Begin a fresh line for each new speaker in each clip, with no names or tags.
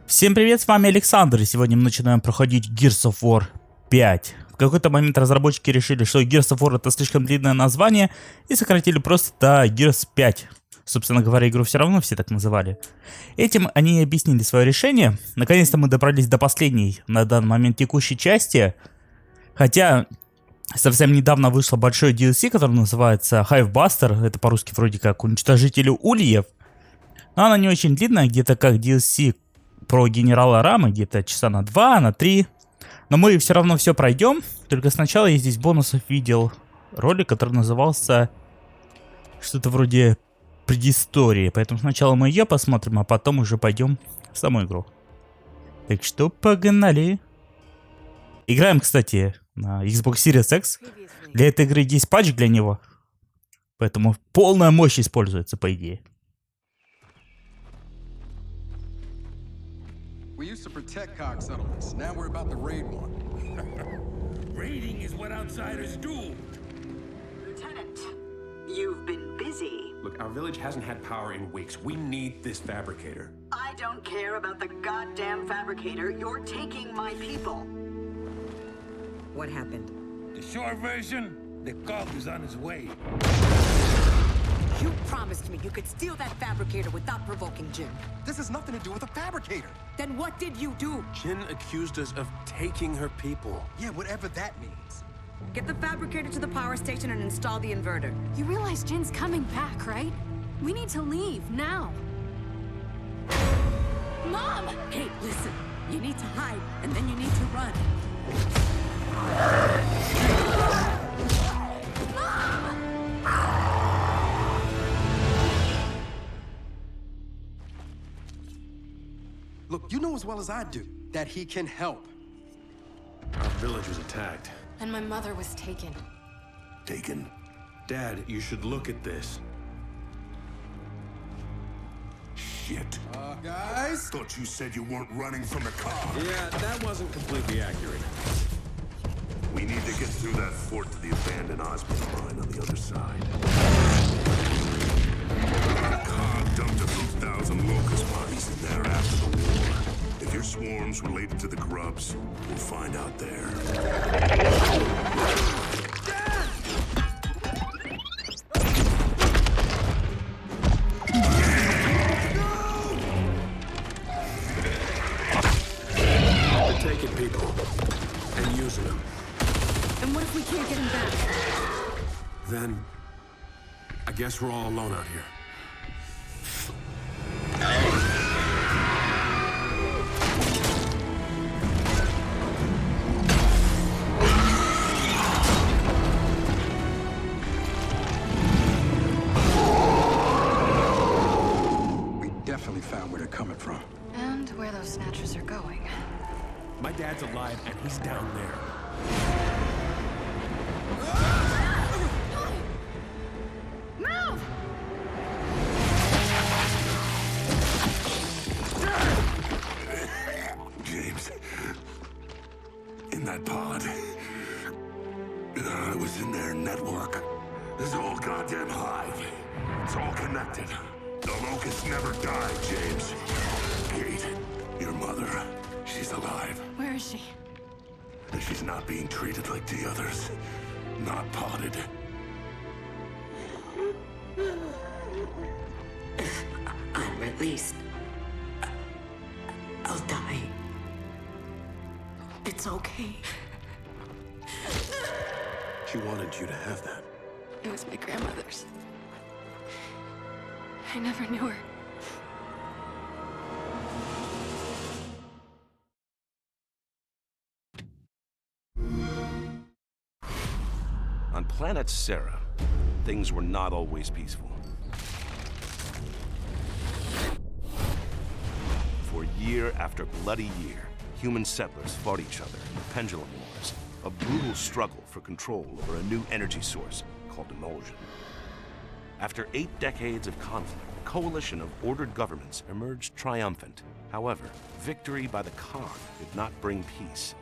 Всем привет, с вами Александр, и сегодня мы начинаем проходить Gears of War 5. В какой-то момент разработчики решили, что Gears of War это слишком длинное название, и сократили просто до Gears 5. Собственно говоря, игру все равно все так называли. Этим они и объяснили свое решение. Наконец-то мы добрались до последней, на данный момент, текущей части. Хотя совсем недавно вышло большое DLC, которое называется Hivebuster. Это по-русски вроде как уничтожитель ульев. Но она не очень длинная, где-то как DLC про генерала Рамы, где-то часа на 2, на 3. Но мы все равно все пройдем. Только сначала я здесь бонусов видел ролик, который назывался что-то вроде предыстории. Поэтому сначала мы ее посмотрим, а потом уже пойдем в саму игру. Так что погнали. Играем, кстати, на Xbox Series X. Для этой игры есть патч для него. Поэтому полная мощь используется, по идее.
We used to protect COG settlements. Now we're about to raid one.
Raiding is what outsiders do.
Lieutenant, you've been busy.
Look, our village hasn't had power in weeks. We need this fabricator.
I don't care about the goddamn fabricator. You're taking my people. What happened?
The short version, the cog is on his way.
You promised me you could steal that fabricator without provoking Jin.
This has nothing to do with a fabricator.
Then what did you do?
Jin accused us of taking her people.
Yeah, whatever that means.
Get the fabricator to the power station and install the inverter.
You realize Jin's coming back, right? We need to leave, now. Mom!
Hey, listen. You need to hide, and then you need to run.
Look, you know as well as I do that he can help.
Our village was attacked.
And my mother was taken.
Taken? Dad, you should look at this.
Shit.
Guys?
Thought you said you weren't running from the car.
Yeah, that wasn't completely accurate.
We need to get through that fort to the abandoned Osmond mine on the other side. Khan dumped a few thousand locust bodies in there after the war. If your swarm's related to the grubs, we'll find out there.
We're taking people and using them.
And what if we can't get him back?
Then, I guess we're all alone out here.
We definitely found where they're coming from.
And where those snatchers are going.
My dad's alive and he's down there.
Move!
James, in that pod. I was in their network. This whole goddamn hive. It's all connected. The locusts never die, James. Kate, your mother, she's alive.
Where is she?
And she's not being treated like the others. Not potted.
I'm released. I'll die. It's okay.
She wanted you to have that.
It was my grandmother's. I never knew her.
On planet Sarah, things were not always peaceful. For year after bloody year, human settlers fought each other in the Pendulum Wars, a brutal struggle for control over a new energy source called emulsion. After 8 decades of conflict, a coalition of ordered governments emerged triumphant. However, victory by the Khan did not bring peace,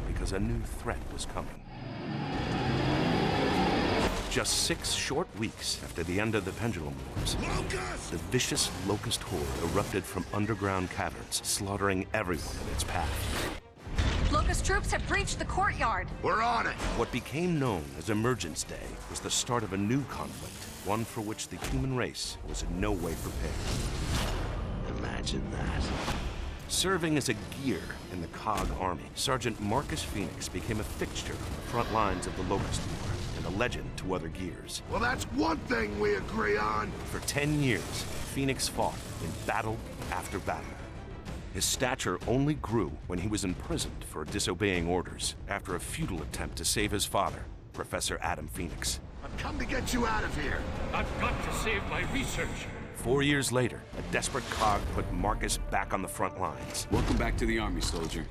because a new threat was coming. Just 6 short weeks after the end of the Pendulum Wars, the vicious locust horde erupted from underground caverns, slaughtering everyone in its path.
Locust troops have breached the courtyard.
We're on it!
What became known as Emergence Day was the start of a new conflict, one for which the human race was in no way prepared.
Imagine that.
Serving as a gear in the COG army, Sergeant Marcus Phoenix became a fixture on the front lines of the Locust War and a legend to other gears.
Well, that's one thing we agree on.
For 10 years, Phoenix fought in battle after battle. His stature only grew when he was imprisoned for disobeying orders after a futile attempt to save his father, Professor Adam Phoenix.
I've come to get you out of here.
I've got to save my research.
4 years later, a desperate COG put Marcus back on the front lines.
Welcome back to the army, soldier.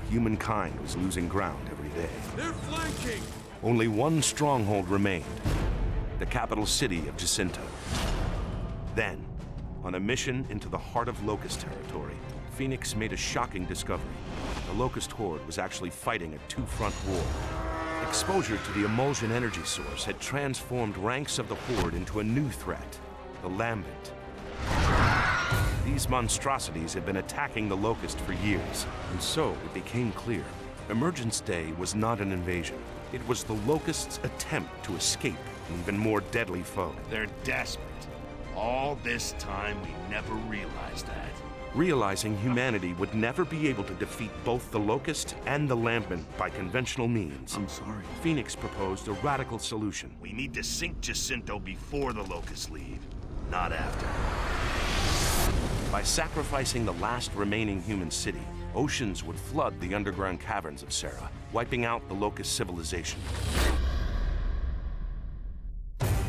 Humankind was losing ground every day.
They're flanking!
Only one stronghold remained, the capital city of Jacinto. Then, on a mission into the heart of Locust territory, Phoenix made a shocking discovery. The Locust Horde was actually fighting a two-front war. Exposure to the emulsion energy source had transformed ranks of the Horde into a new threat, the Lambent. These monstrosities had been attacking the Locust for years, and so it became clear. Emergence Day was not an invasion. It was the Locust's attempt to escape an even more deadly foe.
They're desperate. All this time, we never realized that.
Realizing humanity would never be able to defeat both the Locust and the Lambent by conventional means,
I'm sorry.
Phoenix proposed a radical solution.
We need to sink Jacinto before the Locusts leave, not after.
By sacrificing the last remaining human city, oceans would flood the underground caverns of Serra, wiping out the Locust civilization.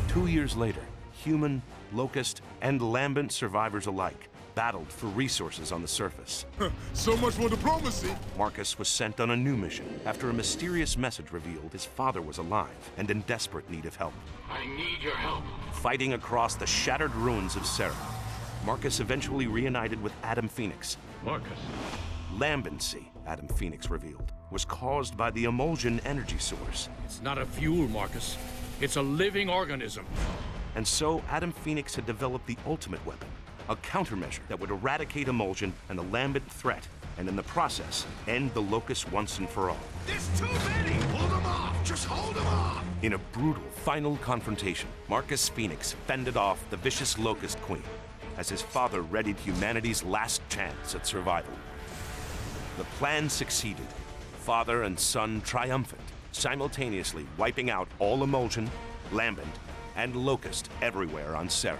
2 years later, human, Locust, and Lambent survivors alike battled for resources on the surface.
So much for diplomacy.
Marcus was sent on a new mission after a mysterious message revealed his father was alive and in desperate need of help.
I need your help.
Fighting across the shattered ruins of Serra, Marcus eventually reunited with Adam Phoenix.
Marcus.
Lambency, Adam Phoenix revealed, was caused by the emulsion energy source.
It's not a fuel, Marcus. It's a living organism.
And so Adam Phoenix had developed the ultimate weapon, a countermeasure that would eradicate emulsion and the Lambent threat, and in the process, end the Locust once and for all.
There's too many. Hold them off. Just hold them off.
In a brutal final confrontation, Marcus Phoenix fended off the vicious Locust Queen as his father readied humanity's last chance at survival. The plan succeeded, father and son triumphant, simultaneously wiping out all emulsion, Lambent, and Locust everywhere on Serra.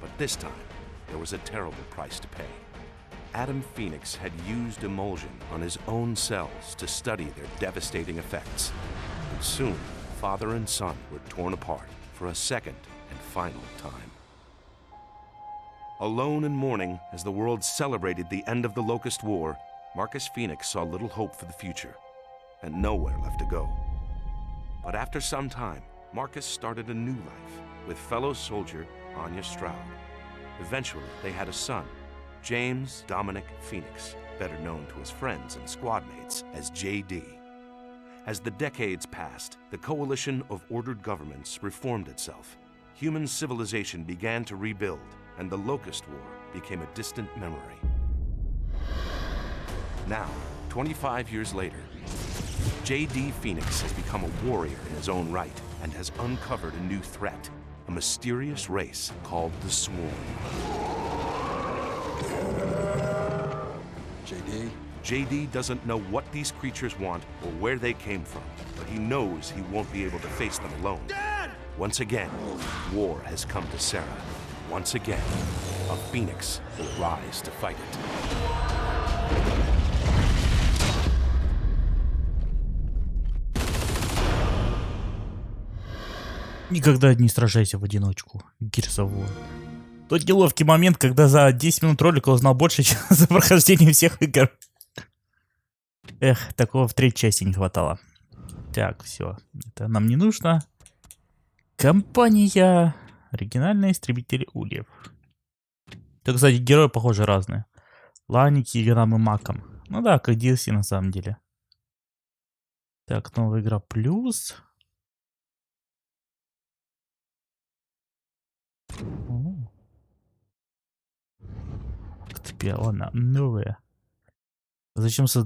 But this time, there was a terrible price to pay. Adam Phoenix had used emulsion on his own cells to study their devastating effects. And soon, father and son were torn apart for a second and final time. Alone in mourning as the world celebrated the end of the Locust War, Marcus Phoenix saw little hope for the future and nowhere left to go. But after some time, Marcus started a new life with fellow soldier Anya Stroud. Eventually, they had a son, James Dominic Phoenix, better known to his friends and squad mates as JD. As the decades passed, the coalition of ordered governments reformed itself. Human civilization began to rebuild, and the Locust War became a distant memory. Now, 25 years later, JD Phoenix has become a warrior in his own right and has uncovered a new threat, a mysterious race called the Swarm. JD doesn't know what these creatures want or where they came from, but he knows he won't be able to face them alone.
Dad!
Once again, war has come to Serra. Once again, a Phoenix will rise to fight it.
Никогда не сражайся в одиночку. Gears of War. Тот неловкий момент, когда за 10 минут ролика узнал больше, чем за прохождение всех игр. Эх, такого в третьей части не хватало. Так, все. Это нам не нужно. Компания. Оригинальные истребители ульев. Так, кстати, герои, похоже, разные. Лани, Киганом и Маком. Ну да, как DLC на самом деле. Так, новая игра плюс. Теперь, ладно, новые. Зачем создать